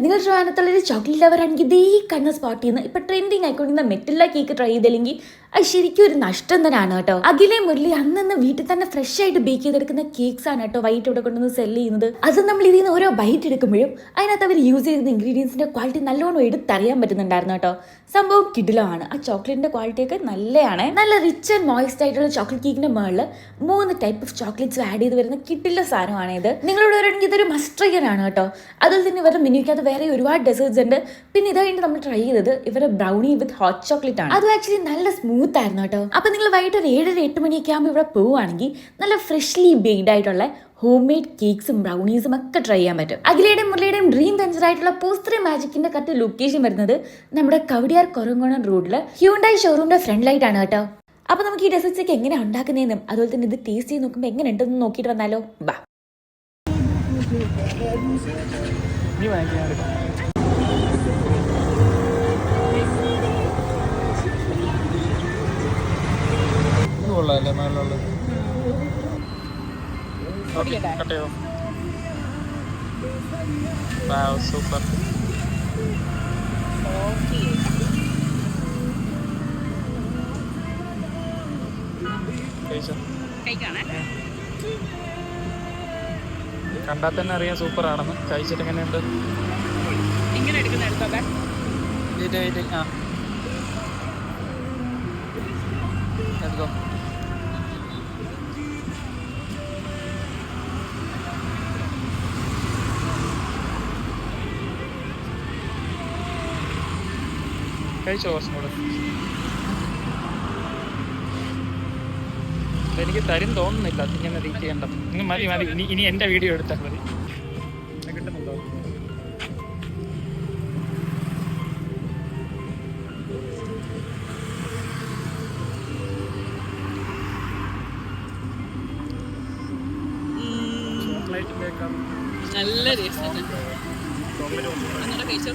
നിങ്ങൾ ട്രിവാൻഡ്രത്തുള്ളൊരു chocolate lover ആണെങ്കിൽ ഇതേ കണ്ണ സ്പോട്ട് ചെയ്യുന്ന ഇപ്പൊ ട്രെൻഡിങ് ആയിക്കൊണ്ടിരുന്ന മെറ്റില്ല കേക്ക് ട്രൈ ചെയ്തില്ലെങ്കിൽ അത് ശരിക്കും ഒരു നഷ്ടം തന്നെയാണ് കേട്ടോ. അഖിലേ മുരളി അന്ന് വീട്ടിൽ തന്നെ ഫ്രഷ് ആയിട്ട് ബേക്ക് ചെയ്തെടുക്കുന്ന കേക്ക്സ് ആണ് കേട്ടോ വൈകിട്ട് ഇവിടെ കൊണ്ടുവന്ന് സെല് ചെയ്യുന്നത്. അത് നമ്മൾ ഇതിൽ നിന്ന് ഓരോ ബൈറ്റ് എടുക്കുമ്പോഴും അതിനകത്ത് അവർ യൂസ് ചെയ്യുന്ന ഇൻഗ്രീഡിയൻസിന്റെ ക്വാളിറ്റി നല്ലോണം എടുത്തറിയാൻ പറ്റുന്നുണ്ടായിരുന്നു കേട്ടോ. സംഭവം കിടിലമാണ്. ആ ചോക്ലേറ്റിന്റെ ക്വാളിറ്റിയൊക്കെ നല്ലതാണ്. നല്ല റിച്ച് ആൻഡ് മോയിസ്റ്റ് ആയിട്ടുള്ള ചോക്ലേറ്റ് കേക്കിന്റെ മുകളിൽ 3 ടൈപ്പ് ഓഫ് ചോക്ലേറ്റ്സ് ആഡ് ചെയ്ത് വരുന്ന കിട്ടില്ല സാധനമാണ് ഇത്. നിങ്ങളോട് വരണമെങ്കിൽ ഇതൊരു മസ്റ്റ് ട്രൈ ആണ് കേട്ടോ. അതുപോലെ തന്നെ ഇവരുടെ മെനുക്കകത്ത് വേറെ ഒരുപാട് ഡെസേർട്സ് ഉണ്ട്. പിന്നെ ഇതായിട്ട് നമ്മൾ ട്രൈ ചെയ്തത് ഇവരുടെ ബ്രൗണി വിത്ത് ഹോട്ട് ചോക്ലേറ്റ് ആണ്. അതും ആക്ച്വലി നല്ല സ്മൂത്ത് ആയിരുന്നു കേട്ടോ. അപ്പൊ നിങ്ങൾ വൈകിട്ട് ഒരു 7-8 മണിയൊക്കെ ആകുമ്പോൾ ഇവിടെ പോവുകയാണെങ്കിൽ നല്ല ഫ്രഷ്ലി ബേക്ഡ് ആയിട്ടുള്ള ഹോം മെയ്ഡ് കേക്സും ബ്രൗണീസും ഒക്കെ ട്രൈ ചെയ്യാൻ പറ്റും. അഖിലയുടെയും മുരളിയുടെയും ഡ്രീം വെഞ്ചർ ആയിട്ടുള്ള പോസ്റ്ററി മാജിക്കിന്റെ കറക്റ്റ് ലൊക്കേഷൻ വരുന്നത് നമ്മുടെ കവടിയാർ കൊറങ്കോണം റോഡില് ഹ്യൂണ്ടായി ഷോറൂമിന്റെ ഫ്രണ്ടിലായിട്ടാണ് കേട്ടോ. അപ്പൊ നമുക്ക് ഈ ഡെസേർട്സ് ഒക്കെ എങ്ങനെ ഉണ്ടാക്കുന്നതെന്നും അതുപോലെ തന്നെ ഇത് ടേസ്റ്റ് ചെയ്ത് നോക്കുമ്പോൾ എങ്ങനെ ഉണ്ടെന്ന് നോക്കിയിട്ട് വന്നാലോ. ബാ സൂപ്പർ. കണ്ടാൽ തന്നെ അറിയാം സൂപ്പർ ആണെന്ന്. കഴിച്ചിട്ട് എങ്ങനെയുണ്ട്? ഇങ്ങനെ എടുക്കുന്ന എടുത്തോ. കഴിച്ചോ കുറച്ചും കൂടെ. എനിക്ക് തരും തോന്നുന്നില്ല. ഇങ്ങനെ റീച്ച് ചെയ്യണ്ട. മതി മതി. ഇനി എൻ്റെ വീഡിയോ എടുത്താൽ മതി. കിട്ടുന്നുണ്ടോ? നല്ല ടേസ്റ്റ്. കഴിച്ചോ.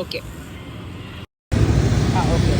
Okay okay.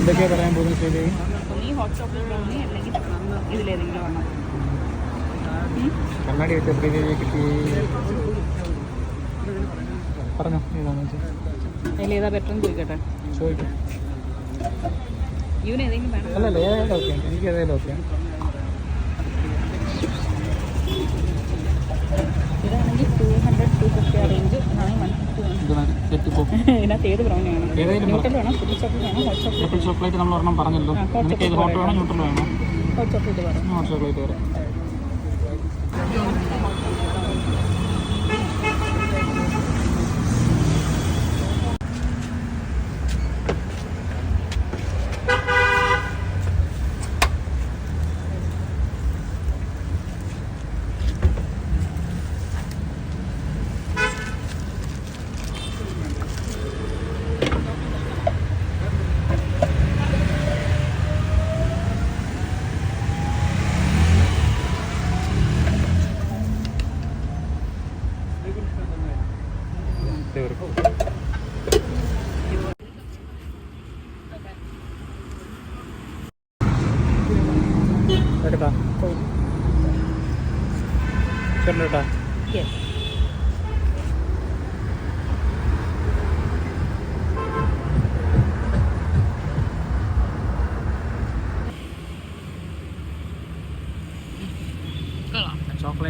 എന്തൊക്കെയാ പറയാൻ പോകുന്നത്? ഈ ഹോട്ട് ചോക്ലേറ്റ് ബ്രൗണി അല്ലെങ്കിൽ ഇതിലേതെങ്കിലും വേണം. കണ്ണാടി വെച്ച ശ്രീദേവിയെ കിട്ടി. പറഞ്ഞോ ഏതാണെന്ന് വെച്ചാൽ. അതിൽ ഏതാ ബെറ്റർ എന്ന് ചോദിക്കട്ടെ. ചോദിക്കും. ഇവന് ഏതെങ്കിലും വേണം? അല്ലല്ല ഏതായാലും ഓക്കെ. എനിക്ക് ഏതായാലും ഓക്കെ. ഇതാണെങ്കിൽ 200-250 ആ റേഞ്ച്. ഇതിനകത്ത് ഏത് ബ്രൗണിയാണ്? ന്യൂട്രൽ വേണം, ഫുഡ് ചോക്ലേറ്റ് വേണം, ഹോട്ട് ചോക്ലേറ്റ്. ചോക്ലേറ്റ് നമ്മൾ ഒരെണ്ണം പറഞ്ഞല്ലോ. ഹോട്ട് വേണം, ന്യൂട്രൽ വേണം. ഹോട്ട് ചോക്ലേറ്റ് വേണം. ഹോട്ട് ചോക്ലേറ്റ് വേണം. എടുക്കാം. കേട്ടോ. യെസ്.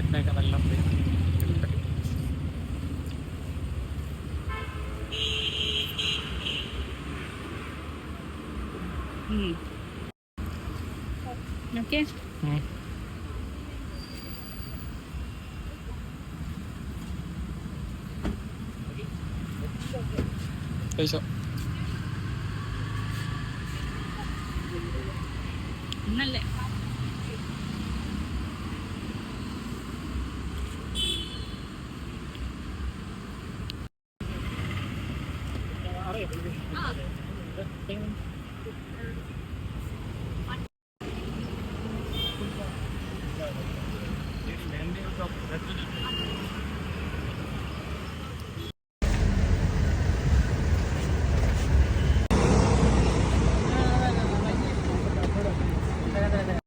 ചോക്ലേറ്റിൻ്റെയൊക്കെ നല്ല ഫ്ലേവർ. ഓക്കെ കഴിച്ചോ. നല്ലേ